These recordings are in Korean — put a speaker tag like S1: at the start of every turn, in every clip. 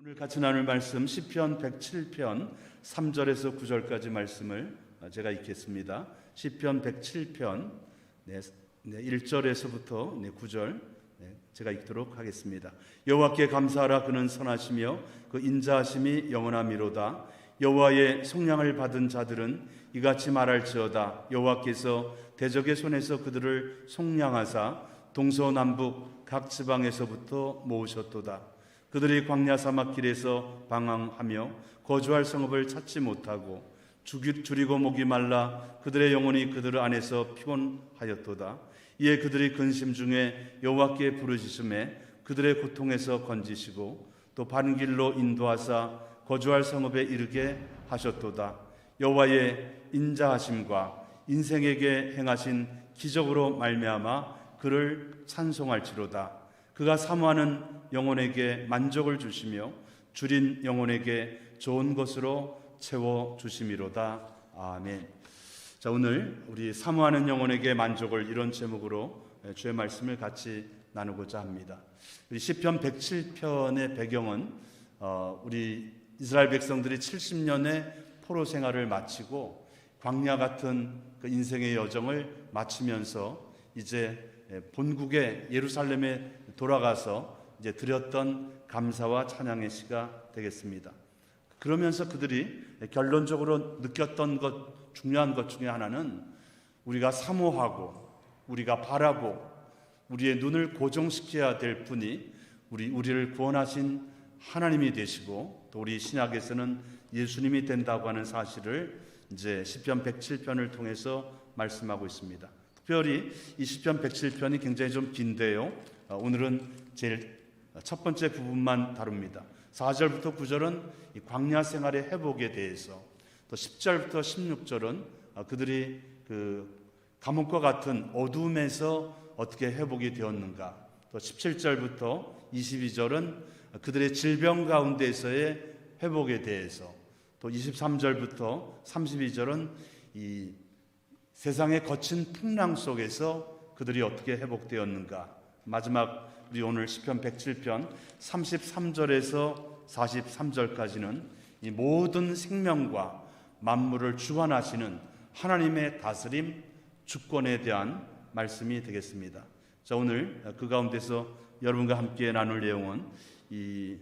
S1: 오늘 같이 나눌 말씀 시편 107편 3절에서 9절까지 말씀을 제가 읽겠습니다. 시편 107편 1절에서부터 9절 제가 읽도록 하겠습니다. 여호와께 감사하라. 그는 선하시며 그 인자하심이 영원하미로다. 여호와의 속량을 받은 자들은 이같이 말할지어다. 여호와께서 대적의 손에서 그들을 속량하사 동서남북 각 지방에서부터 모으셨도다. 그들이 광야 사막길에서 방황하며 거주할 성읍을 찾지 못하고 줄이고 목이 말라 그들의 영혼이 그들 안에서 피곤하였도다. 이에 그들이 근심 중에 여호와께 부르짖음에 그들의 고통에서 건지시고 또 바른 길로 인도하사 거주할 성읍에 이르게 하셨도다. 여호와의 인자하심과 인생에게 행하신 기적으로 말미암아 그를 찬송할지로다. 그가 사모하는 영혼에게 만족을 주시며 줄인 영혼에게 좋은 것으로 채워 주심이로다. 아멘. 자, 오늘 우리 사모하는 영혼에게 만족을 이런 제목으로 주의 말씀을 같이 나누고자 합니다. 우리 시편 107편의 배경은 우리 이스라엘 백성들이 70년의 포로 생활을 마치고 광야 같은 그 인생의 여정을 마치면서 이제 본국의 예루살렘에 돌아가서 이제 드렸던 감사와 찬양의 시가 되겠습니다. 그러면서 그들이 결론적으로 느꼈던 것, 중요한 것 중에 하나는 우리가 사모하고 우리가 바라고 우리의 눈을 고정시켜야 될 분이 우리를 구원하신 하나님이 되시고 또 우리 신약에서는 예수님이 된다고 하는 사실을 이제 시편 107편을 통해서 말씀하고 있습니다. 특별히 이 시편 107편이 굉장히 좀 긴데요. 오늘은 제일 첫 번째 부분만 다룹니다. 4절부터 9절은 이 광야 생활의 회복에 대해서, 또 10절부터 16절은 그들이 그 감옥과 같은 어둠에서 어떻게 회복이 되었는가, 또 17절부터 22절은 그들의 질병 가운데서의 회복에 대해서, 또 23절부터 32절은 이 세상의 거친 풍랑 속에서 그들이 어떻게 회복되었는가, 마지막 우리 오늘 시편 107편 33절에서 43절까지는 이 모든 생명과 만물을 주관하시는 하나님의 다스림, 주권에 대한 말씀이 되겠습니다. 자, 오늘 그 가운데서 여러분과 함께 나눌 내용은 이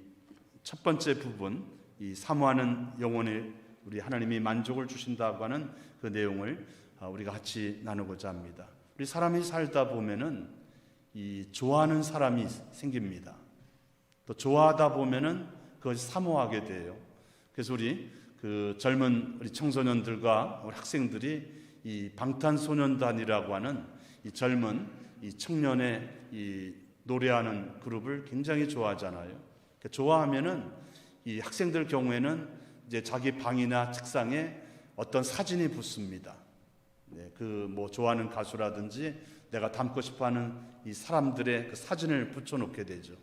S1: 첫 번째 부분, 이 사모하는 영혼에 우리 하나님이 만족을 주신다고 하는 그 내용을 우리가 같이 나누고자 합니다. 우리 사람이 살다 보면은 이 좋아하는 사람이 생깁니다. 또 좋아하다 보면은 그것이 사모하게 돼요. 그래서 우리 그 젊은 우리 청소년들과 우리 학생들이 이 방탄소년단이라고 하는 이 젊은 이 청년의 이 노래하는 그룹을 굉장히 좋아하잖아요. 좋아하면은 이 학생들 경우에는 이제 자기 방이나 책상에 어떤 사진이 붙습니다. 그 뭐 좋아하는 가수라든지 내가 닮고 싶어하는 이 사람들의 그 사진을 붙여놓게 되죠.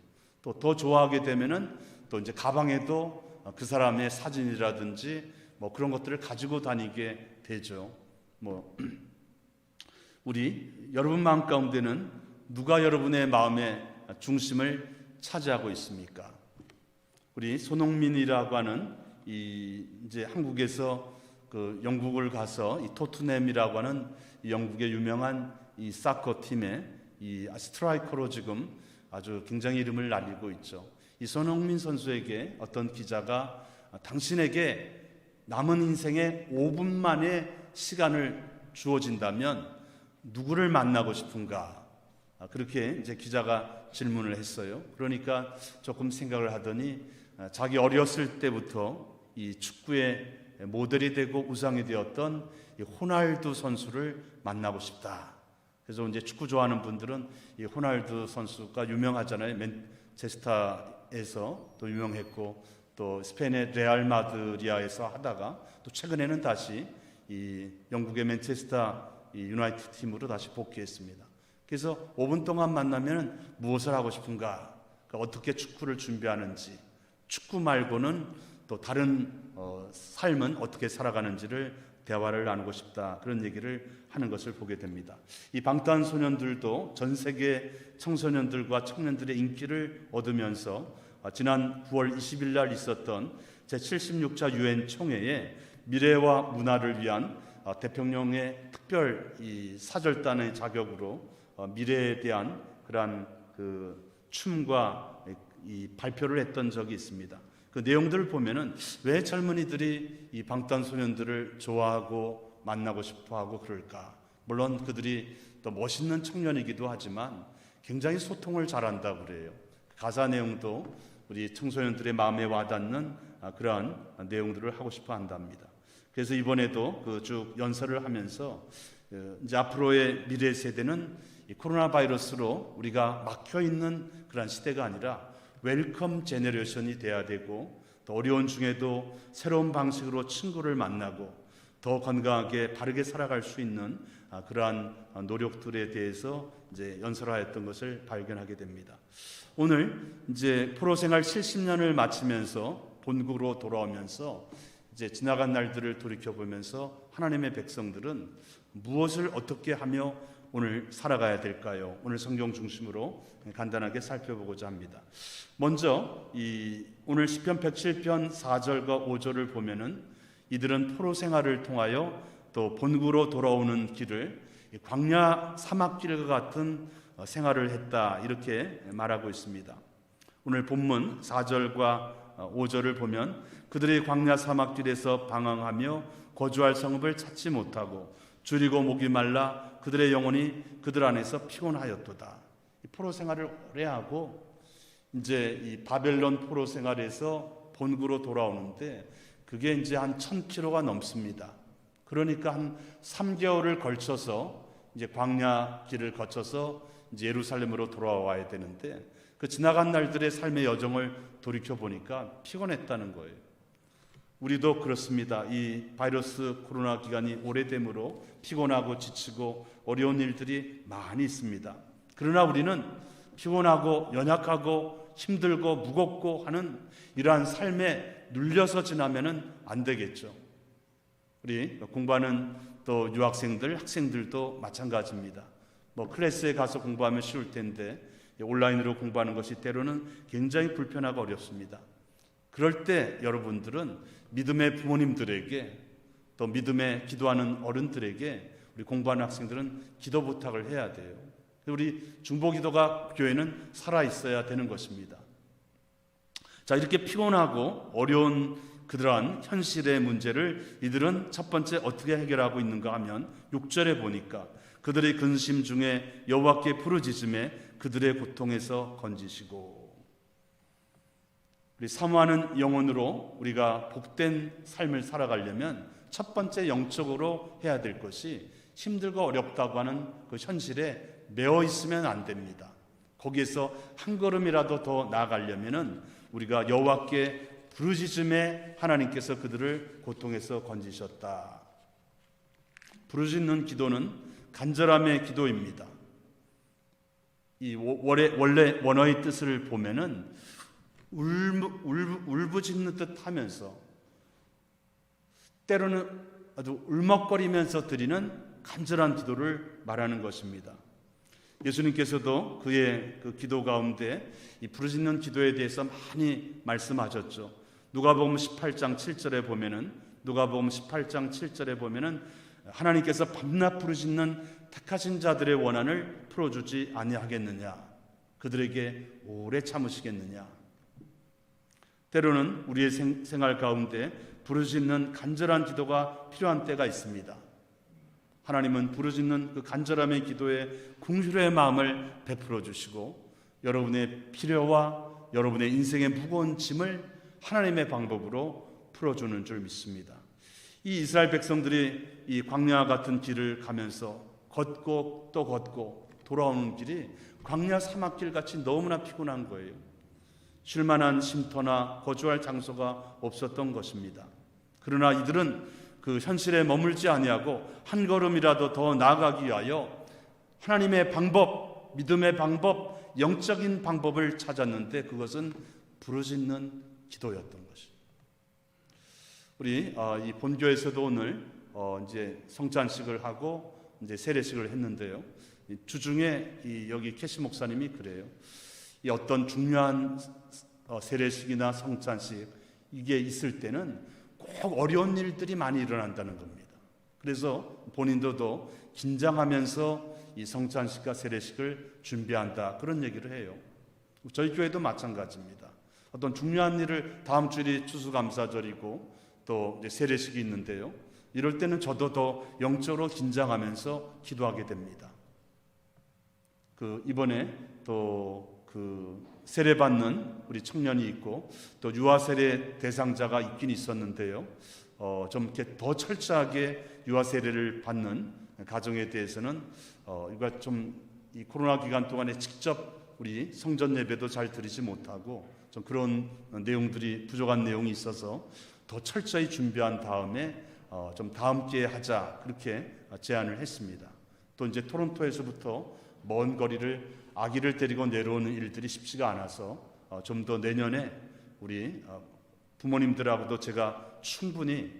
S1: 또 더 좋아하게 되면은 또 이제 가방에도 그 사람의 사진이라든지 뭐 그런 것들을 가지고 다니게 되죠. 뭐 우리 여러분 마음 가운데는 누가 여러분의 마음의 중심을 차지하고 있습니까? 우리 손흥민이라고 하는 이 이제 한국에서 그 영국을 가서 이 토트넘이라고 하는 이 영국의 유명한 이 사커 팀의 이 스트라이커로 지금 아주 굉장히 이름을 날리고 있죠. 이 손흥민 선수에게 어떤 기자가 당신에게 남은 인생의 5분만의 시간을 주어진다면 누구를 만나고 싶은가? 그렇게 이제 기자가 질문을 했어요. 그러니까 조금 생각을 하더니 자기 어렸을 때부터 이 축구의 모델이 되고 우상이 되었던 이 호날두 선수를 만나고 싶다. 그래서 이제 축구 좋아하는 분들은 이 호날두 선수가 유명하잖아요. 맨체스터에서 또 유명했고 또 스페인의 레알 마드리아에서 하다가 또 최근에는 다시 이 영국의 맨체스터 이 유나이티드 팀으로 다시 복귀했습니다. 그래서 5분 동안 만나면 무엇을 하고 싶은가? 그러니까 어떻게 축구를 준비하는지, 축구 말고는 또 다른 삶은 어떻게 살아가는지를 대화를 나누고 싶다. 그런 얘기를 하는 것을 보게 됩니다. 이 방탄소년들도 전 세계 청소년들과 청년들의 인기를 얻으면서 지난 9월 20일 날 있었던 제76차 유엔 총회에 미래와 문화를 위한 대통령의 특별 이 사절단의 자격으로 미래에 대한 그러한 그 춤과 이 발표를 했던 적이 있습니다. 그 내용들을 보면은 왜 젊은이들이 이 방탄소년들을 좋아하고 만나고 싶어하고 그럴까? 물론 그들이 또 멋있는 청년이기도 하지만 굉장히 소통을 잘한다고 그래요. 가사 내용도 우리 청소년들의 마음에 와닿는 그러한 내용들을 하고 싶어 한답니다. 그래서 이번에도 그 쭉 연설을 하면서 이제 앞으로의 미래 세대는 이 코로나 바이러스로 우리가 막혀 있는 그런 시대가 아니라 웰컴 제너레이션이 돼야 되고, 또 어려운 중에도 새로운 방식으로 친구를 만나고 더 건강하게 바르게 살아갈 수 있는 그러한 노력들에 대해서 이제 연설하였던 것을 발견하게 됩니다. 오늘 이제 포로생활 70년을 마치면서 본국으로 돌아오면서 이제 지나간 날들을 돌이켜 보면서 하나님의 백성들은 무엇을 어떻게 하며 오늘 살아가야 될까요? 오늘 성경 중심으로 간단하게 살펴보고자 합니다. 먼저 오늘 시편 107편 4절과 5절을 보면은 이들은 포로 생활을 통하여 또 본국으로 돌아오는 길을 광야 사막길과 같은 생활을 했다, 이렇게 말하고 있습니다. 오늘 본문 4절과 5절을 보면 그들의 광야 사막길에서 방황하며 거주할 성읍을 찾지 못하고 줄이고 목이 말라 그들의 영혼이 그들 안에서 피곤하였도다. 이 포로 생활을 오래 하고 이제 이 바벨론 포로 생활에서 본국으로 돌아오는데 그게 이제 한 1000km가 넘습니다. 그러니까 한 3개월을 걸쳐서 이제 광야 길을 거쳐서 이제 예루살렘으로 돌아와야 되는데 그 지나간 날들의 삶의 여정을 돌이켜 보니까 피곤했다는 거예요. 우리도 그렇습니다. 이 바이러스 코로나 기간이 오래됨으로 피곤하고 지치고 어려운 일들이 많이 있습니다. 그러나 우리는 피곤하고 연약하고 힘들고 무겁고 하는 이러한 삶에 눌려서 지나면은 안 되겠죠. 우리 공부하는 또 유학생들, 학생들도 마찬가지입니다. 클래스에 가서 공부하면 쉬울 텐데 온라인으로 공부하는 것이 때로는 굉장히 불편하고 어렵습니다. 그럴 때 여러분들은 믿음의 부모님들에게 또 믿음의 기도하는 어른들에게 우리 공부하는 학생들은 기도 부탁을 해야 돼요. 우리 중보기도가 교회는 살아있어야 되는 것입니다. 자, 이렇게 피곤하고 어려운 그러한 현실의 문제를 이들은 첫 번째 어떻게 해결하고 있는가 하면 6절에 보니까 그들의 근심 중에 여호와께 부르짖음에 그들의 고통에서 건지시고, 우리 사모하는 영혼으로 우리가 복된 삶을 살아가려면 첫 번째 영적으로 해야 될 것이 힘들고 어렵다고 하는 그 현실에 매어 있으면 안 됩니다. 거기에서 한 걸음이라도 더 나아가려면은 우리가 여호와께 부르짖음에 하나님께서 그들을 고통에서 건지셨다. 부르짖는 기도는 간절함의 기도입니다. 이 원래 원어의 뜻을 보면은 울부짖는 듯 하면서 때로는 아주 울먹거리면서 드리는 간절한 기도를 말하는 것입니다. 예수님께서도 그의 그 기도 가운데 이 부르짖는 기도에 대해서 많이 말씀하셨죠. 누가복음 18장 7절에 보면은 하나님께서 밤낮 부르짖는 택하신 자들의 원한을 풀어주지 아니하겠느냐, 그들에게 오래 참으시겠느냐. 때로는 우리의 생활 가운데 부르짖는 간절한 기도가 필요한 때가 있습니다. 하나님은 부르짖는 그 간절함의 기도에 긍휼의 마음을 베풀어 주시고 여러분의 필요와 여러분의 인생의 무거운 짐을 하나님의 방법으로 풀어주는 줄 믿습니다. 이 이스라엘 백성들이 이 광야 같은 길을 가면서 걷고 또 걷고 돌아오는 길이 광야 사막길 같이 너무나 피곤한 거예요. 쉴만한 쉼터나 거주할 장소가 없었던 것입니다. 그러나 이들은 그 현실에 머물지 아니하고 한 걸음이라도 더 나아가기 위하여 하나님의 방법, 믿음의 방법, 영적인 방법을 찾았는데 그것은 부르짖는 기도였던 것입니다. 우리 이 본교에서도 오늘 이제 성찬식을 하고 이제 세례식을 했는데요. 주중에 여기 캐시 목사님이 그래요. 이 어떤 중요한 세례식이나 성찬식 이게 있을 때는 꼭 어려운 일들이 많이 일어난다는 겁니다. 그래서 본인도 긴장하면서 이 성찬식과 세례식을 준비한다, 그런 얘기를 해요. 저희 교회도 마찬가지입니다. 어떤 중요한 일을, 다음 주일이 추수감사절이고 또 이제 세례식이 있는데요, 이럴 때는 저도 더 영적으로 긴장하면서 기도하게 됩니다. 이번에 또 세례 받는 우리 청년이 있고 또 유아 세례 대상자가 있긴 있었는데요, 좀 이렇게 더 철저하게 유아 세례를 받는 가정에 대해서는 이거 좀 이 코로나 기간 동안에 직접 우리 성전 예배도 잘 드리지 못하고 좀 그런 내용들이 부족한 내용이 있어서 더 철저히 준비한 다음에 좀 다음 기회에 하자, 그렇게 제안을 했습니다. 또 이제 토론토에서부터 먼 거리를 아기를 데리고 내려오는 일들이 쉽지가 않아서 좀 더 내년에 우리 부모님들하고도 제가 충분히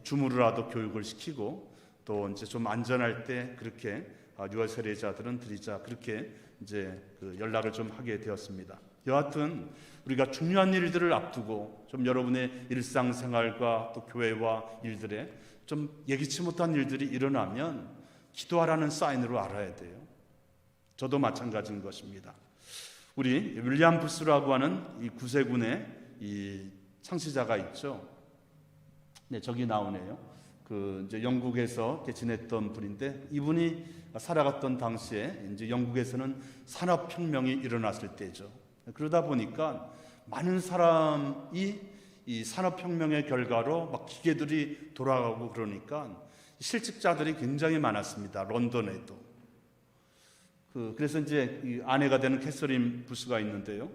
S1: 주무르라도 교육을 시키고 또 이제 좀 안전할 때 그렇게 유아 세례자들은 드리자, 그렇게 이제 연락을 좀 하게 되었습니다. 여하튼 우리가 중요한 일들을 앞두고 좀 여러분의 일상생활과 또 교회와 일들에 좀 예기치 못한 일들이 일어나면 기도하라는 사인으로 알아야 돼요. 저도 마찬가지인 것입니다. 우리 윌리엄 부스라고 하는 이 구세군의 이 창시자가 있죠. 네, 저기 나오네요. 이제 영국에서 지냈던 분인데, 이분이 살아갔던 당시에 이제 영국에서는 산업혁명이 일어났을 때죠. 그러다 보니까 많은 사람이 이 산업혁명의 결과로 막 기계들이 돌아가고 그러니까 실직자들이 굉장히 많았습니다. 런던에도. 그래서 이제 이 아내가 되는 캐서린 부스가 있는데요.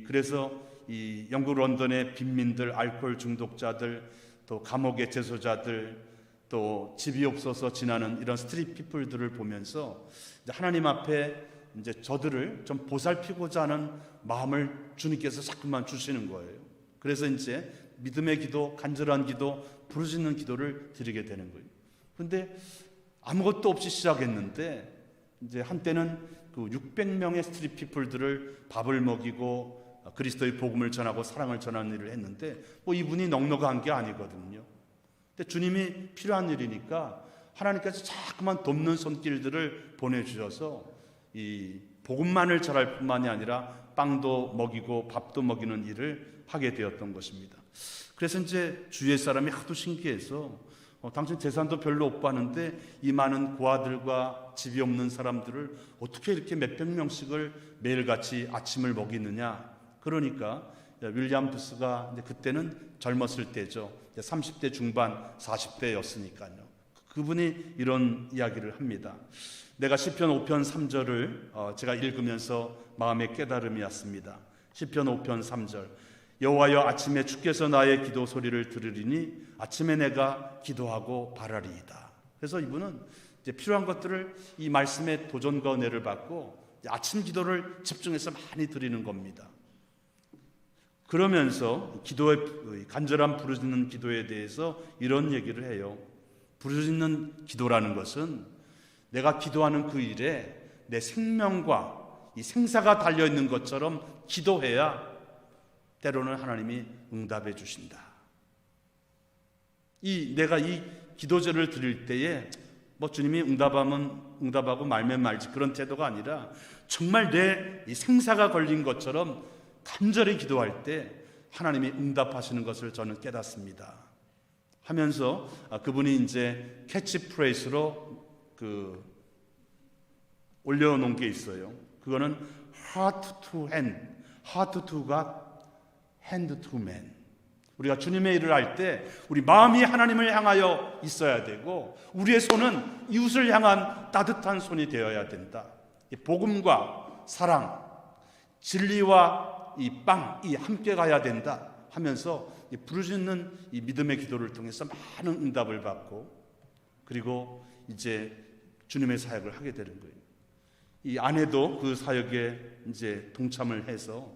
S1: 그래서 이 영국 런던의 빈민들, 알코올 중독자들, 또 감옥의 재소자들, 또 집이 없어서 지나는 이런 스트릿 피플들을 보면서 이제 하나님 앞에 이제 저들을 좀 보살피고자 하는 마음을 주님께서 자꾸만 주시는 거예요. 그래서 이제 믿음의 기도, 간절한 기도, 부르짖는 기도를 드리게 되는 거예요. 그런데 아무것도 없이 시작했는데 이제 한때는 600명의 스트릿 피플들을 밥을 먹이고 그리스도의 복음을 전하고 사랑을 전하는 일을 했는데 이분이 넉넉한 게 아니거든요. 근데 주님이 필요한 일이니까 하나님께서 자꾸만 돕는 손길들을 보내주셔서 이 복음만을 전할 뿐만이 아니라 빵도 먹이고 밥도 먹이는 일을 하게 되었던 것입니다. 그래서 이제 주위의 사람이 하도 신기해서 당신 재산도 별로 못 받는데 이 많은 고아들과 집이 없는 사람들을 어떻게 이렇게 몇백 명씩을 매일같이 아침을 먹이느냐. 그러니까 윌리엄 부스가 이제 그때는 젊었을 때죠. 30대 중반 40대였으니까요. 그분이 이런 이야기를 합니다. 내가 시편 5편 3절을 제가 읽으면서 마음의 깨달음이 왔습니다. 시편 5편 3절. 여호와여, 아침에 주께서 나의 기도 소리를 들으리니 아침에 내가 기도하고 바라리이다. 그래서 이분은 이제 필요한 것들을 이 말씀의 도전과 은혜를 받고 아침 기도를 집중해서 많이 드리는 겁니다. 그러면서 기도의 간절한 부르짖는 기도에 대해서 이런 얘기를 해요. 부르짖는 기도라는 것은 내가 기도하는 그 일에 내 생명과 이 생사가 달려있는 것처럼 기도해야 때로는 하나님이 응답해 주신다. 내가 이 기도제를 드릴 때에 주님이 응답하면 응답하고 말면 말지 그런 태도가 아니라 정말 내 이 생사가 걸린 것처럼 간절히 기도할 때 하나님이 응답하시는 것을 저는 깨닫습니다. 하면서 그분이 이제 캐치프레이즈로 올려놓은 게 있어요. 그거는 heart to hand, heart to God, hand to man. 우리가 주님의 일을 할 때 우리 마음이 하나님을 향하여 있어야 되고 우리의 손은 이웃을 향한 따뜻한 손이 되어야 된다. 이 복음과 사랑, 진리와 이 빵이 함께 가야 된다 하면서 부르짖는 이 믿음의 기도를 통해서 많은 응답을 받고 그리고 이제 주님의 사역을 하게 되는 거예요. 이 아내도 그 사역에 이제 동참을 해서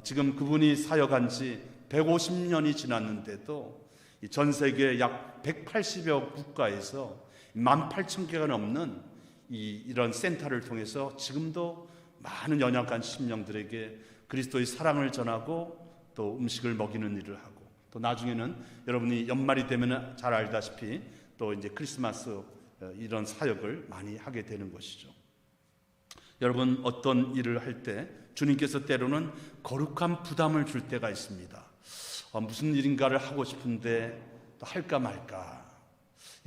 S1: 지금 그분이 사역한 지 150년이 지났는데도 전 세계 약 180여 국가에서 18,000개가 넘는 이런 센터를 통해서 지금도 많은 연약한 심령들에게 그리스도의 사랑을 전하고 또 음식을 먹이는 일을 하고, 또 나중에는 여러분이 연말이 되면 잘 알다시피 또 이제 크리스마스 이런 사역을 많이 하게 되는 것이죠. 여러분, 어떤 일을 할 때 주님께서 때로는 거룩한 부담을 줄 때가 있습니다. 무슨 일인가를 하고 싶은데 또 할까 말까,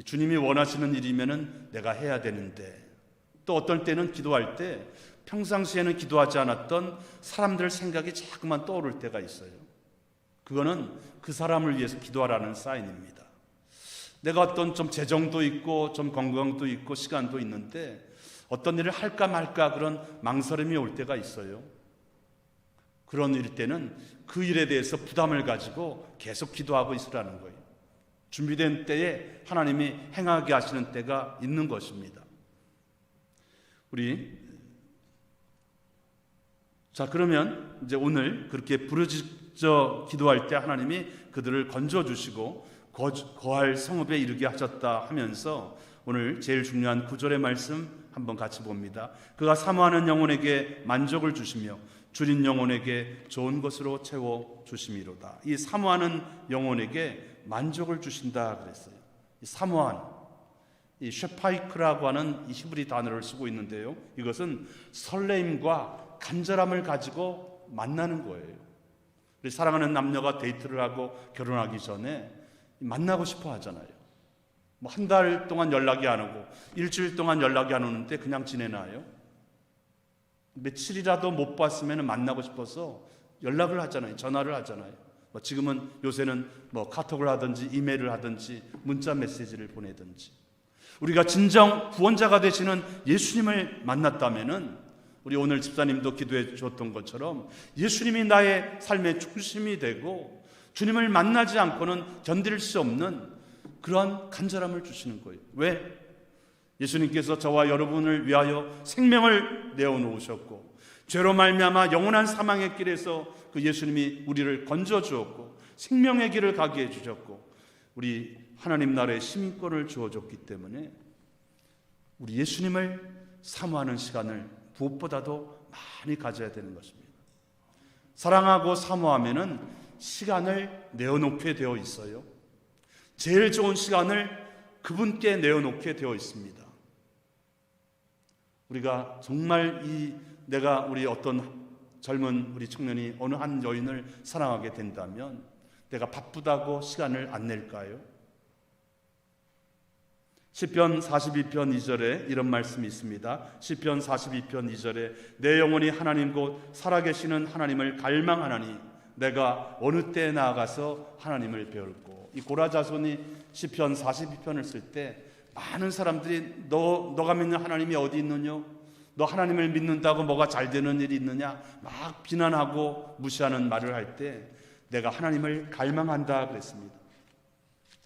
S1: 주님이 원하시는 일이면은 내가 해야 되는데, 또 어떨 때는 기도할 때 평상시에는 기도하지 않았던 사람들 생각이 자꾸만 떠오를 때가 있어요. 그거는 그 사람을 위해서 기도하라는 사인입니다. 내가 어떤 좀 재정도 있고 좀 건강도 있고 시간도 있는데 어떤 일을 할까 말까 그런 망설임이 올 때가 있어요. 그런 일 때는 그 일에 대해서 부담을 가지고 계속 기도하고 있으라는 거예요. 준비된 때에 하나님이 행하게 하시는 때가 있는 것입니다. 그러면 이제 오늘 그렇게 부르짖어 기도할 때 하나님이 그들을 건져주시고 거할 성읍에 이르게 하셨다 하면서 오늘 제일 중요한 9절의 말씀 한번 같이 봅니다. 그가 사모하는 영혼에게 만족을 주시며 줄인 영혼에게 좋은 것으로 채워 주심이로다. 이 사모하는 영혼에게 만족을 주신다 그랬어요. 이 사모한, 이 쉐파이크라고 하는 이 히브리 단어를 쓰고 있는데요, 이것은 설레임과 간절함을 가지고 만나는 거예요. 우리 사랑하는 남녀가 데이트를 하고 결혼하기 전에 만나고 싶어 하잖아요. 한 달 동안 연락이 안 오고 일주일 동안 연락이 안 오는데 그냥 지내나요? 며칠이라도 못 봤으면 만나고 싶어서 연락을 하잖아요. 전화를 하잖아요. 지금은 요새는 카톡을 하든지 이메일을 하든지 문자 메시지를 보내든지. 우리가 진정 구원자가 되시는 예수님을 만났다면은, 우리 오늘 집사님도 기도해 주었던 것처럼 예수님이 나의 삶의 중심이 되고 주님을 만나지 않고는 견딜 수 없는 그러한 간절함을 주시는 거예요. 왜? 예수님께서 저와 여러분을 위하여 생명을 내어놓으셨고 죄로 말미암아 영원한 사망의 길에서 그 예수님이 우리를 건져 주었고 생명의 길을 가게 해주셨고 우리 하나님 나라의 시민권을 주어줬기 때문에 우리 예수님을 사모하는 시간을 무엇보다도 많이 가져야 되는 것입니다. 사랑하고 사모하면은 시간을 내어놓게 되어 있어요. 제일 좋은 시간을 그분께 내어놓게 되어 있습니다. 우리가 정말 내가 우리 어떤 젊은 우리 청년이 어느 한 여인을 사랑하게 된다면 내가 바쁘다고 시간을 안 낼까요? 시편 42편 2절에 이런 말씀이 있습니다. 시편 42편 2절에 내 영혼이 하나님 곧 살아계시는 하나님을 갈망하나니 내가 어느 때에 나아가서 하나님을 배울고. 이 고라자손이 시편 42편을 쓸 때 많은 사람들이 너가 믿는 하나님이 어디 있느냐, 너 하나님을 믿는다고 뭐가 잘 되는 일이 있느냐 막 비난하고 무시하는 말을 할 때 내가 하나님을 갈망한다 그랬습니다.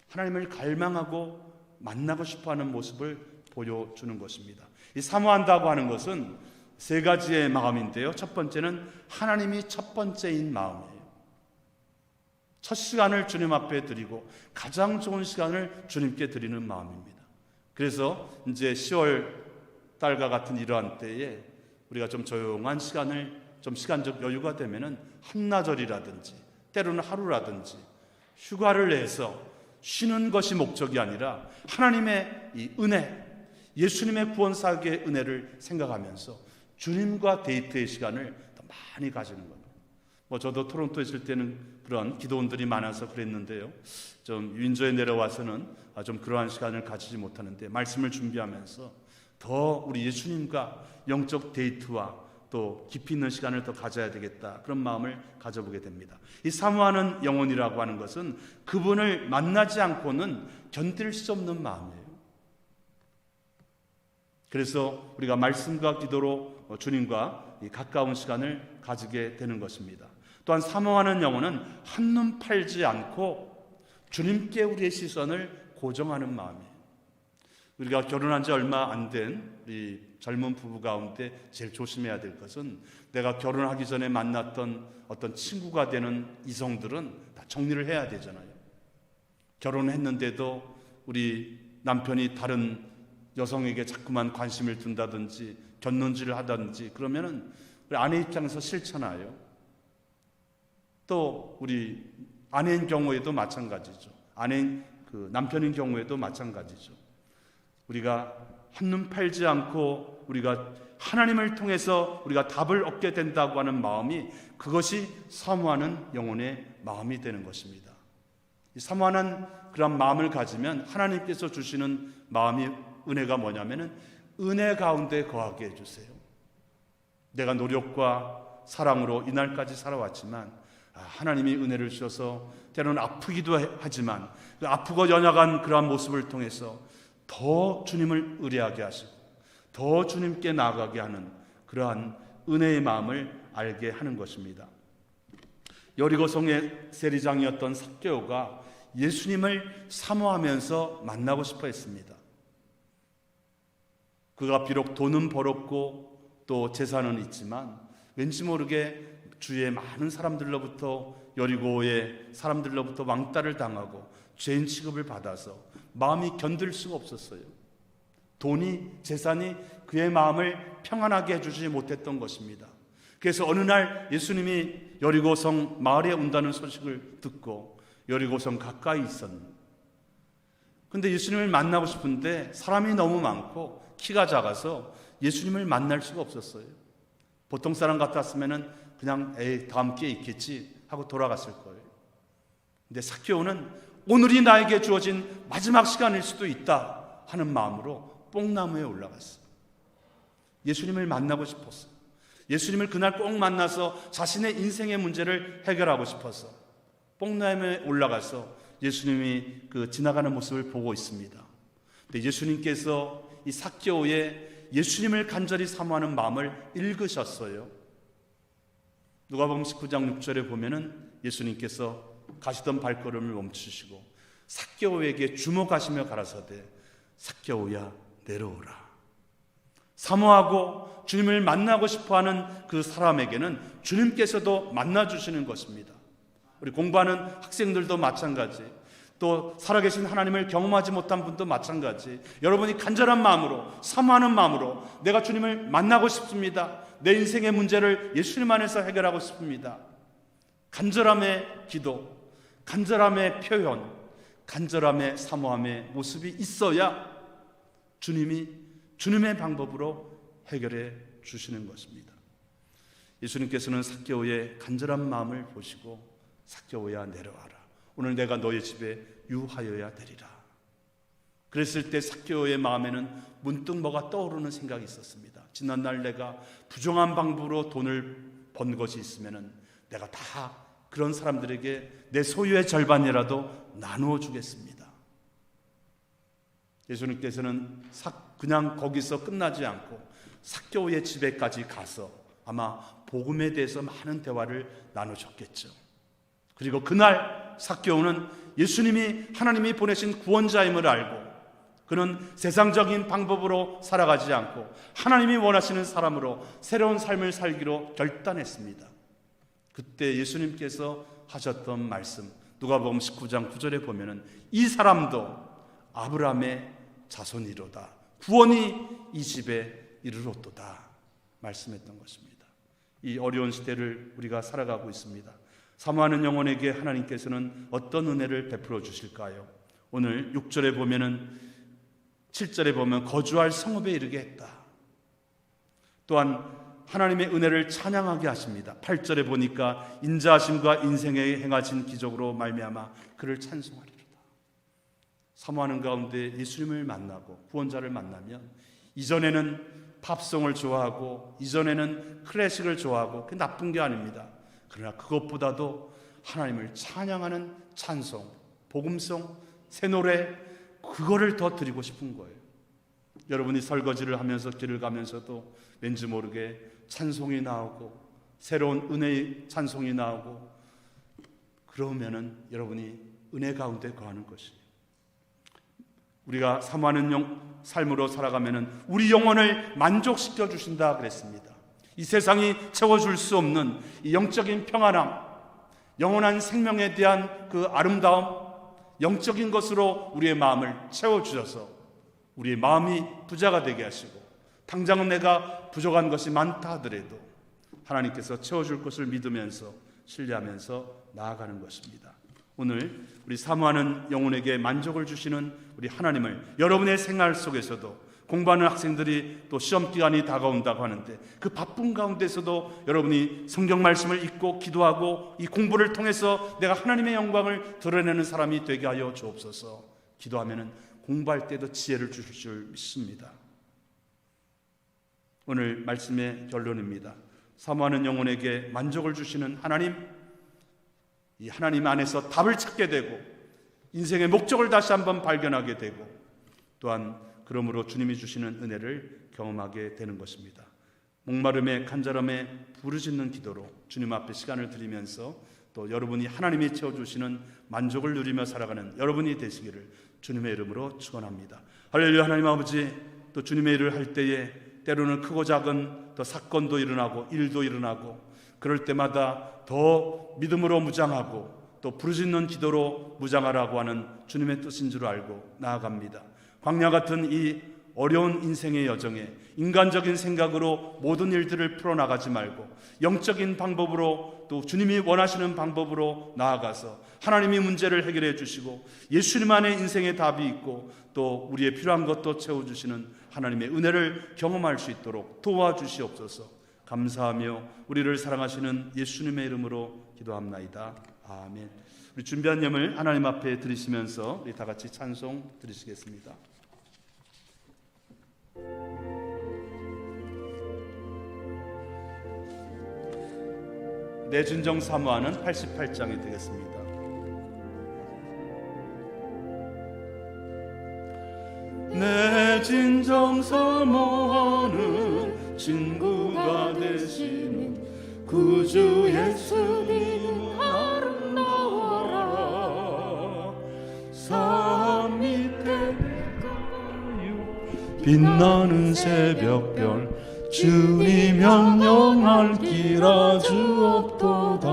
S1: 하나님을 갈망하고 만나고 싶어하는 모습을 보여주는 것입니다. 이 사모한다고 하는 것은 세 가지의 마음인데요, 첫 번째는 하나님이 첫 번째인 마음이에요. 첫 시간을 주님 앞에 드리고 가장 좋은 시간을 주님께 드리는 마음입니다. 그래서 이제 10월 달과 같은 이러한 때에 우리가 좀 조용한 시간을, 좀 시간적 여유가 되면은 한나절이라든지 때로는 하루라든지 휴가를 내서 쉬는 것이 목적이 아니라 하나님의 이 은혜, 예수님의 구원사역의 은혜를 생각하면서 주님과 데이트의 시간을 더 많이 가지는 겁니다. 저도 토론토에 있을 때는 그런 기도원들이 많아서 그랬는데요, 좀 윈저에 내려와서는 좀 그러한 시간을 가지지 못하는데 말씀을 준비하면서 더 우리 예수님과 영적 데이트와 또 깊이 있는 시간을 더 가져야 되겠다, 그런 마음을 가져보게 됩니다. 이 사모하는 영혼이라고 하는 것은 그분을 만나지 않고는 견딜 수 없는 마음이에요. 그래서 우리가 말씀과 기도로 주님과 가까운 시간을 가지게 되는 것입니다. 또한 사모하는 영혼은 한눈 팔지 않고 주님께 우리의 시선을 고정하는 마음이에요. 우리가 결혼한 지 얼마 안 된 우리 젊은 부부 가운데 제일 조심해야 될 것은, 내가 결혼하기 전에 만났던 어떤 친구가 되는 이성들은 다 정리를 해야 되잖아요. 결혼했는데도 우리 남편이 다른 여성에게 자꾸만 관심을 둔다든지 견눈질을 하든지 그러면은 우리 아내 입장에서 싫잖아요. 또 우리 아내인 경우에도 마찬가지죠. 아내인 남편인 경우에도 마찬가지죠. 우리가 한눈 팔지 않고 우리가 하나님을 통해서 우리가 답을 얻게 된다고 하는 마음이, 그것이 사모하는 영혼의 마음이 되는 것입니다. 이 사모하는 그런 마음을 가지면 하나님께서 주시는 마음이, 은혜가 뭐냐면은 은혜 가운데 거하게 해주세요. 내가 노력과 사랑으로 이날까지 살아왔지만 하나님이 은혜를 주셔서 때로는 아프기도 하지만 그 아프고 연약한 그러한 모습을 통해서 더 주님을 의뢰하게 하시고 더 주님께 나아가게 하는 그러한 은혜의 마음을 알게 하는 것입니다. 여리고성의 세리장이었던 삭개오가 예수님을 사모하면서 만나고 싶어 했습니다. 그가 비록 돈은 벌었고 또 재산은 있지만 왠지 모르게 주위의 많은 사람들로부터, 여리고의 사람들로부터 왕따를 당하고 죄인 취급을 받아서 마음이 견딜 수가 없었어요. 돈이, 재산이 그의 마음을 평안하게 해주지 못했던 것입니다. 그래서 어느 날 예수님이 여리고성 마을에 온다는 소식을 듣고 여리고성 가까이 있었는데, 근데 예수님을 만나고 싶은데 사람이 너무 많고 키가 작아서 예수님을 만날 수가 없었어요. 보통 사람 같았으면 그냥 다음 기회에 있겠지 하고 돌아갔을 거예요. 근데 삭개오는 오늘이 나에게 주어진 마지막 시간일 수도 있다 하는 마음으로 뽕나무에 올라갔어요. 예수님을 만나고 싶었어요. 예수님을 그날 꼭 만나서 자신의 인생의 문제를 해결하고 싶어서 뽕나무에 올라가서 예수님이 그 지나가는 모습을 보고 있습니다. 근데 예수님께서 이 삭개오의 예수님을 간절히 사모하는 마음을 읽으셨어요. 누가복음 19장 6절에 보면은 예수님께서 가시던 발걸음을 멈추시고 삭개오에게 주목하시며 가라사대 삭개오야 내려오라. 사모하고 주님을 만나고 싶어하는 그 사람에게는 주님께서도 만나주시는 것입니다. 우리 공부하는 학생들도 마찬가지, 또 살아계신 하나님을 경험하지 못한 분도 마찬가지, 여러분이 간절한 마음으로, 사모하는 마음으로 내가 주님을 만나고 싶습니다, 내 인생의 문제를 예수님 안에서 해결하고 싶습니다, 간절함의 기도, 간절함의 표현, 간절함의 사모함의 모습이 있어야 주님이 주님의 방법으로 해결해 주시는 것입니다. 예수님께서는 삭개오의 간절한 마음을 보시고 삭개오야 내려와라. 오늘 내가 너의 집에 유하여야 되리라. 그랬을 때 삭개오의 마음에는 문득 뭐가 떠오르는 생각이 있었습니다. 지난날 내가 부정한 방법으로 돈을 번 것이 있으면 내가 다 그런 사람들에게 내 소유의 절반이라도 나누어 주겠습니다. 예수님께서는 그냥 거기서 끝나지 않고 삭개오의 집에까지 가서 아마 복음에 대해서 많은 대화를 나누셨겠죠. 그리고 그날 삭개오는 예수님이 하나님이 보내신 구원자임을 알고 그는 세상적인 방법으로 살아가지 않고 하나님이 원하시는 사람으로 새로운 삶을 살기로 결단했습니다. 그때 예수님께서 하셨던 말씀, 누가복음 19장 9절에 보면은 이 사람도 아브라함의 자손이로다, 구원이 이 집에 이르렀도다 말씀했던 것입니다. 이 어려운 시대를 우리가 살아가고 있습니다. 사모하는 영혼에게 하나님께서는 어떤 은혜를 베풀어 주실까요? 오늘 6절에 보면은, 7절에 보면 거주할 성읍에 이르게 했다. 또한 하나님의 은혜를 찬양하게 하십니다. 8절에 보니까 인자하심과 인생에 행하신 기적으로 말미암아 그를 찬송하리로다. 사모하는 가운데 예수님을 만나고 구원자를 만나면 이전에는 팝송을 좋아하고 이전에는 클래식을 좋아하고 그게 나쁜 게 아닙니다. 그러나 그것보다도 하나님을 찬양하는 찬송, 복음송, 새 노래, 그거를 더 드리고 싶은 거예요. 여러분이 설거지를 하면서 길을 가면서도 왠지 모르게 찬송이 나오고 새로운 은혜의 찬송이 나오고 그러면은 여러분이 은혜 가운데 거하는 것이에요. 우리가 사모하는 삶으로 살아가면은 우리 영혼을 만족시켜 주신다 그랬습니다. 이 세상이 채워줄 수 없는 이 영적인 평안함, 영원한 생명에 대한 그 아름다움, 영적인 것으로 우리의 마음을 채워주셔서 우리의 마음이 부자가 되게 하시고 당장은 내가 부족한 것이 많다 하더라도 하나님께서 채워줄 것을 믿으면서 신뢰하면서 나아가는 것입니다. 오늘 우리 사모하는 영혼에게 만족을 주시는 우리 하나님을 여러분의 생활 속에서도, 공부하는 학생들이 또 시험 기간이 다가온다고 하는데 그 바쁜 가운데서도 여러분이 성경 말씀을 읽고 기도하고 이 공부를 통해서 내가 하나님의 영광을 드러내는 사람이 되게 하여 주옵소서. 기도하면은 공부할 때도 지혜를 주실 줄 믿습니다. 오늘 말씀의 결론입니다. 사모하는 영혼에게 만족을 주시는 하나님, 이 하나님 안에서 답을 찾게 되고 인생의 목적을 다시 한번 발견하게 되고 또한 그러므로 주님이 주시는 은혜를 경험하게 되는 것입니다. 목마름에 간절함에 부르짖는 기도로 주님 앞에 시간을 드리면서 또 여러분이 하나님이 채워주시는 만족을 누리며 살아가는 여러분이 되시기를 주님의 이름으로 축원합니다. 할렐루야. 하나님 아버지, 또 주님의 일을 할 때에 때로는 크고 작은 또 사건도 일어나고 일도 일어나고 그럴 때마다 더 믿음으로 무장하고 또 부르짖는 기도로 무장하라고 하는 주님의 뜻인 줄 알고 나아갑니다. 광야 같은 이 어려운 인생의 여정에 인간적인 생각으로 모든 일들을 풀어나가지 말고 영적인 방법으로 또 주님이 원하시는 방법으로 나아가서 하나님이 문제를 해결해 주시고 예수님 안에 인생의 답이 있고 또 우리의 필요한 것도 채워주시는 하나님의 은혜를 경험할 수 있도록 도와주시옵소서. 감사하며 우리를 사랑하시는 예수님의 이름으로 기도합나이다. 아멘. 우리 준비한 예물 하나님 앞에 드리시면서 우리 다 같이 찬송 드리시겠습니다. 내 진정 사모하는 88장이 되겠습니다. 내 진정 사모하는 친구가 되시는 구주 예수님 아름다워라. 산 밑에 빛나는 새벽별 주님 명령할 길 아주 없도다.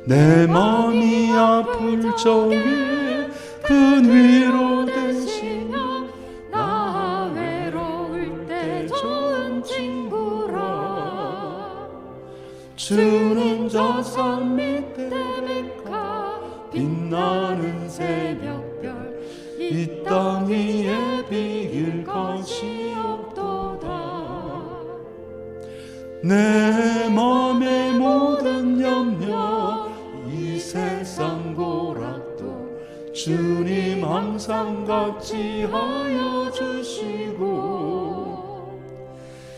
S1: 내 맘이 아플 적에 큰 위로 되시며 나 외로울 때 좋은 친구라. 주는 저 산 밑에 백화 빛나는 새벽별 이 땅 위에 비길 것이 없도다. 내 맘의 모든 염려 이 세상 고락도 주님 항상 같이 하여 주시고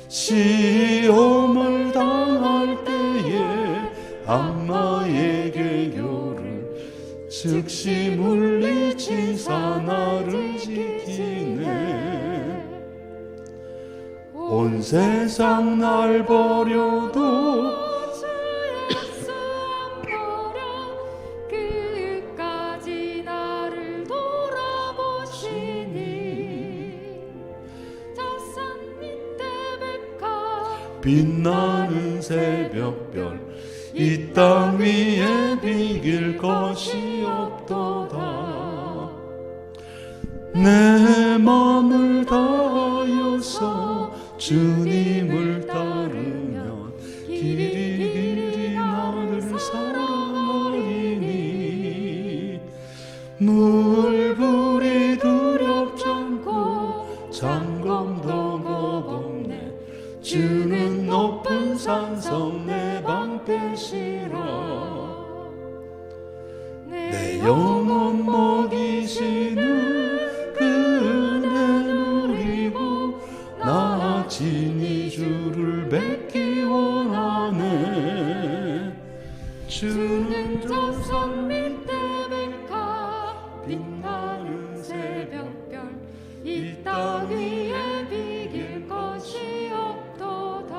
S1: 시험을 당할 때에 악마의 계교를 즉시 물리치사 나를 지키네. 온 세상 날 버려도
S2: 주 예수 안 버려 끝까지 나를 돌아보시니. 저 산 밑에 백화
S1: 빛나는 새벽별 이 땅 위에 비길 것이 없도다. 내 맘을 다하여서 주님을 따르면 길이 나를 사랑하리니. 물불이 두렵지 않고 장검도 겁없네. 주는 높은 산성 내 방패시라. 내 영혼 먹이시는 그 은혜 누리고 나 진히 주를 뵙기 원하네. 주는 저 산 밑에 백화 빛나는 새벽별 이 땅 위에 비길 것이 없도다.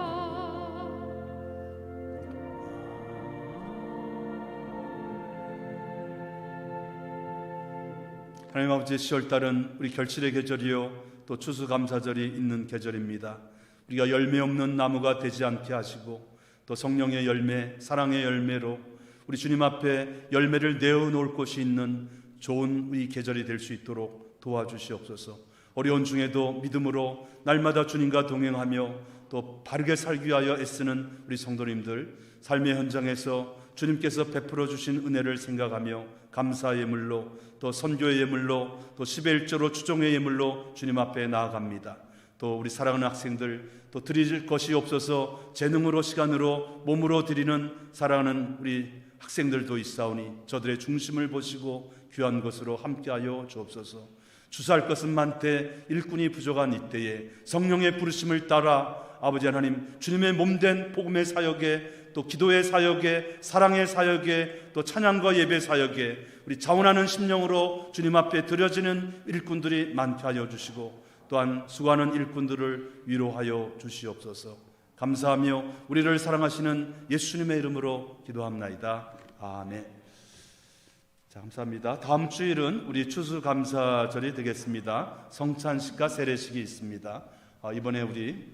S1: 하나님 아버지, 10월달은 우리 결실의 계절이요 또 추수감사절이 있는 계절입니다. 우리가 열매 없는 나무가 되지 않게 하시고 또 성령의 열매, 사랑의 열매로 우리 주님 앞에 열매를 내어놓을 곳이 있는 좋은 우리 계절이 될 수 있도록 도와주시옵소서. 어려운 중에도 믿음으로 날마다 주님과 동행하며 또 바르게 살기 위하여 애쓰는 우리 성도님들 삶의 현장에서 주님께서 베풀어 주신 은혜를 생각하며 감사의 예물로, 또 선교의 예물로, 또 11조로 추종의 예물로 주님 앞에 나아갑니다. 또 우리 사랑하는 학생들, 또 드릴 것이 없어서 재능으로, 시간으로, 몸으로 드리는 사랑하는 우리 학생들도 있사오니 저들의 중심을 보시고 귀한 것으로 함께하여 주옵소서. 주사할 것은 많되 일꾼이 부족한 이때에 성령의 부르심을 따라 아버지 하나님, 주님의 몸된 복음의 사역에, 또 기도의 사역에, 사랑의 사역에, 또 찬양과 예배 사역에 우리 자원하는 심령으로 주님 앞에 드려지는 일꾼들이 많게 하여 주시고, 또한 수고하는 일꾼들을 위로하여 주시옵소서. 감사하며 우리를 사랑하시는 예수님의 이름으로 기도합나이다. 아멘. 자, 감사합니다. 다음 주일은 우리 추수감사절이 되겠습니다. 성찬식과 세례식이 있습니다. 이번에 우리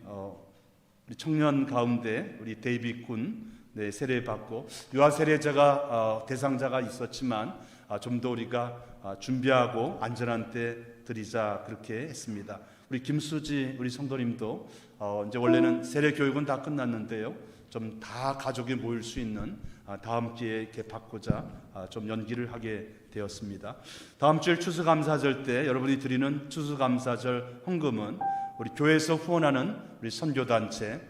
S1: 청년 가운데 우리 데이비 군 세례 받고, 유아 세례자가 대상자가 있었지만 좀 더 우리가 준비하고 안전한 때 드리자 그렇게 했습니다. 우리 김수지 우리 성도님도 이제 원래는 세례 교육은 다 끝났는데요, 좀 다 가족이 모일 수 있는 다음 기회에 이렇게 받고자 좀 연기를 하게 되었습니다. 다음 주일 추수감사절 때 여러분이 드리는 추수감사절 헌금은 우리 교회에서 후원하는 우리 선교단체,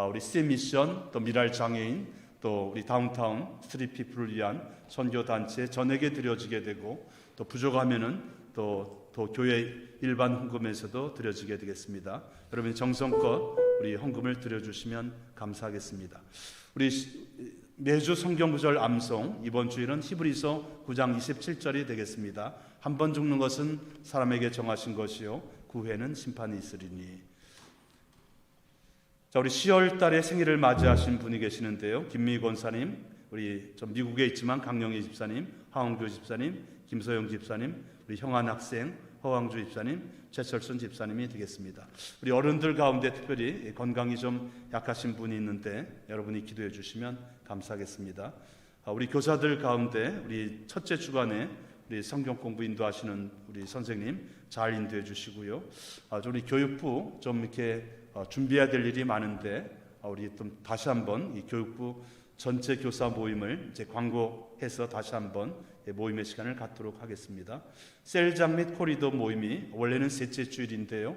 S1: 우리 C미션, 또 미랄 장애인, 또 우리 다운타운 스트리트피플을 위한 선교단체 전액에 드려지게 되고, 또 부족하면은 또 교회 일반 헌금에서도 드려지게 되겠습니다. 여러분이 정성껏 우리 헌금을 드려주시면 감사하겠습니다. 우리 매주 성경구절 암송, 이번 주일은 히브리서 9장 27절이 되겠습니다. 한 번 죽는 것은 사람에게 정하신 것이요 그 후에는 심판이 있으리니. 자, 우리 10월 달에 생일을 맞이하신 분이 계시는데요, 김미 권사님, 우리 좀 미국에 있지만 강영희 집사님, 하원교 집사님, 김소영 집사님, 우리 형한 학생, 허왕주 집사님, 최철순 집사님이 되겠습니다. 우리 어른들 가운데 특별히 건강이 좀 약하신 분이 있는데 여러분이 기도해 주시면 감사하겠습니다. 우리 교사들 가운데 우리 첫째 주간에 우리 성경 공부 인도하시는 우리 선생님 잘 인도해 주시고요. 우리 교육부 좀 이렇게 준비해야 될 일이 많은데 우리 좀 다시 한번 이 교육부 전체 교사 모임을 이제 광고해서 다시 한번 모임의 시간을 갖도록 하겠습니다. 셀장 및 코리도 모임이 원래는 셋째 주일인데요,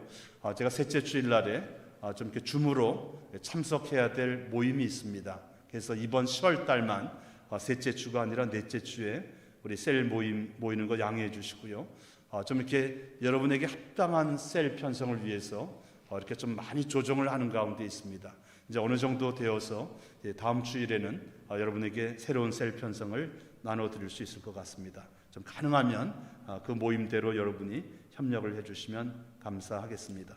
S1: 제가 셋째 주일 날에 좀 이렇게 줌으로 참석해야 될 모임이 있습니다. 그래서 이번 10월 달만 셋째 주가 아니라 넷째 주에 우리 셀 모임 모이는 거 양해해 주시고요. 좀 이렇게 여러분에게 합당한 셀 편성을 위해서 이렇게 좀 많이 조정을 하는 가운데 있습니다. 이제 어느 정도 되어서 다음 주일에는 여러분에게 새로운 셀 편성을 나눠드릴 수 있을 것 같습니다. 좀 가능하면 그 모임대로 여러분이 협력을 해주시면 감사하겠습니다.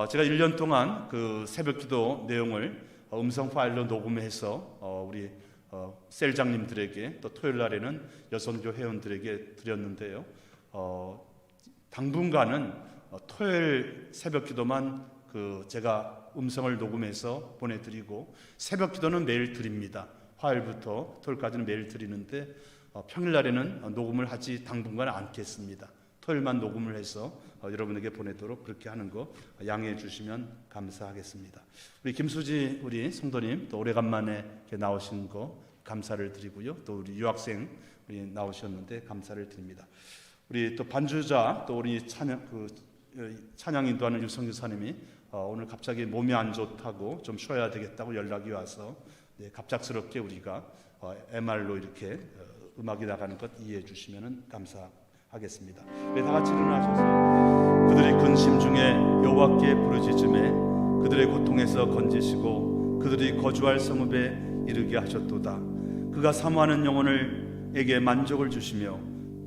S1: 제가 1년 동안 그 새벽기도 내용을 음성 파일로 녹음해서 우리 셀장님들에게, 또 토요일 날에는 여성교 회원들에게 드렸는데요, 당분간은 토요일 새벽기도만 제가 음성을 녹음해서 보내드리고, 새벽기도는 매일 드립니다. 화요일부터 토요일까지는 매일 드리는데 평일날에는 녹음을 하지 당분간 않겠습니다. 토요일만 녹음을 해서 여러분에게 보내도록 그렇게 하는 거 양해해 주시면 감사하겠습니다. 우리 김수지 우리 성도님 또 오래간만에 이렇게 나오신 거 감사를 드리고요. 또 우리 유학생 우리 나오셨는데 감사를 드립니다. 우리 또 반주자, 또 우리 찬양 인도하는 유성교사님이 오늘 갑자기 몸이 안 좋다고 좀 쉬어야 되겠다고 연락이 와서 갑작스럽게 우리가 MR로 이렇게 음악이 나가는 것 이해해 주시면 감사하겠습니다. 다 같이 일어나셔서 그들의 근심 중에 여호와께 부르짖음에 그들의 고통에서 건지시고 그들이 거주할 성읍에 이르게 하셨도다. 그가 사모하는 영혼에게 만족을 주시며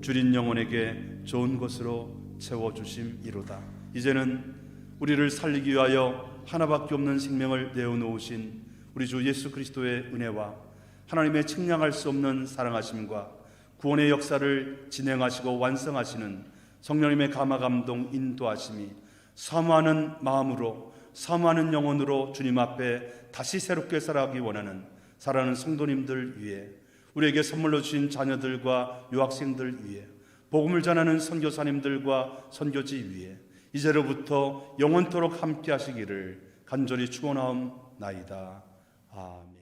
S1: 줄인 영혼에게 좋은 것으로 채워주심이로다. 이제는 우리를 살리기 위하여 하나밖에 없는 생명을 내어놓으신 우리 주 예수 그리스도의 은혜와 하나님의 측량할 수 없는 사랑하심과 구원의 역사를 진행하시고 완성하시는 성령님의 감화감동 인도하심이 사모하는 마음으로, 사모하는 영혼으로 주님 앞에 다시 새롭게 살아가기 원하는 사랑하는 성도님들 위해, 우리에게 선물로 주신 자녀들과 유학생들 위해, 복음을 전하는 선교사님들과 선교지 위해 이제로부터 영원토록 함께 하시기를 간절히 축원하옵나이다. 아멘.